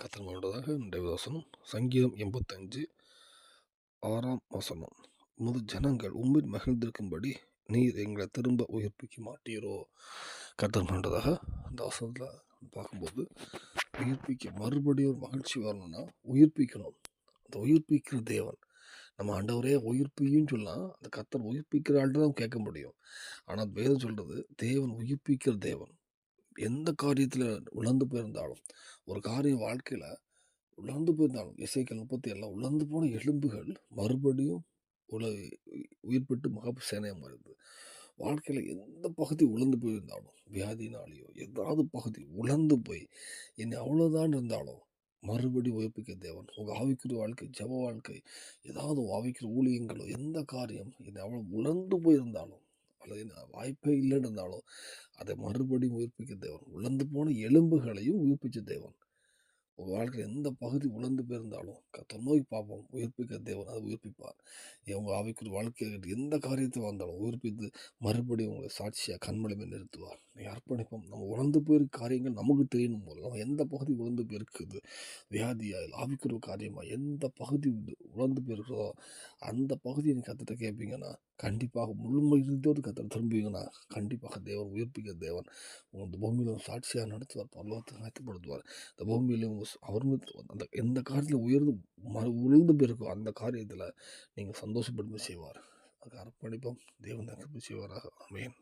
கத்தனமானதாக இன்றைய வசனம் சங்கீதம் 85 6ஆம் வசனம். உமது ஜனங்கள் உம்மில் மகிழ்ந்திருக்கும்படி நீர் எங்களை திரும்ப உயிர்ப்பிக்க மாட்டீரோ. கத்தனமானதாக இந்த வசனத்தில் பார்க்கும்போது உயிர்ப்பிக்க மறுபடியும் ஒரு மகிழ்ச்சி வரணும்னா உயிர்ப்பிக்கணும். அந்த உயிர்ப்பிக்கிற தேவன் நம்ம ஆண்டவரே உயிர்ப்பின்னு சொல்லலாம். அந்த கத்தர் உயிர்ப்பிக்கிற ஆள்கிட்ட தான் கேட்க முடியும். ஆனால் வேதம் சொல்றது தேவன் உயிர்ப்பிக்கிற தேவன். எந்த காரியத்தில் உழந்து போயிருந்தாலும், ஒரு காரியம் வாழ்க்கையில் உழந்து போயிருந்தாலும், எசேக்கியேல் 37 உழந்து போன எலும்புகள் மறுபடியும் உல உயிர்ப்பிட்டு மகா சேனையாக மாறுது. வாழ்க்கையில் எந்த பகுதி உழந்து போயிருந்தாலும், வியாதினாலேயோ ஏதாவது பகுதி உழந்து போய் என்னை அவ்வளோதான் இருந்தாலும் மறுபடி உயிர்ப்பிக்க தேவன். உங்கள் ஆவிக்குரிய வாழ்க்கை, ஜெப வாழ்க்கை, ஏதாவது ஆவிக்குரிய ஊழியங்களோ எந்த காரியம் என்னை அவ்வளோ உழந்து போயிருந்தாலும் அல்லது என்ன வாய்ப்பே இல்லைன்னு இருந்தாலும் அதை மறுபடியும் உயிர்ப்பிக்க தேவன். உழந்து போன எலும்புகளையும் உயிர்ப்பிச்ச தேவன். உங்கள் வாழ்க்கையில் எந்த பகுதி உழந்து போயிருந்தாலும் கர்த்தர் நோக்கி பார்ப்போம், உயிர்ப்பிக்க தேவன் அதை உயிர்ப்பிப்பார். உங்கள் ஆவிக்குரிய வாழ்க்கையில் எந்த காரியத்தை வந்தாலும் உயிர்ப்பித்து மறுபடியும் உங்களை சாட்சியாக கண்மலைமை நிறுத்துவார். நீங்கள் அர்ப்பணிப்போம். நம்ம உழந்து போயிருக்க காரியங்கள் நமக்கு தெரியணும் போது நம்ம எந்த பகுதி உழந்து போயிருக்குது, வியாதியாக ஆவிக்குரிய காரியமாக எந்த பகுதி உழந்து போயிருக்கிறதோ அந்த பகுதியை நீங்கள் கர்த்தர்ட்ட கேட்பீங்கன்னா கண்டிப்பாக முழுமையோடு கர்த்தர் திரும்புவீங்கன்னா கண்டிப்பாக தேவன் உயிர்ப்பிக்க தேவன் இந்த பூமியில் சாட்சியாக நடத்துவார். பரலோகத்தை ஆயத்தப்படுத்துவார். இந்த பூமியிலும் அவர் அந்த எந்த காரியத்தில் உழுந்து போயிருக்கோ அந்த காரியத்தில் நீங்கள் சந்தோஷப்படுத்த செய்வார். அதுக்கு அர்ப்பணிப்போம். தேவன் கிருபை செய்வாராக. ஆமென்.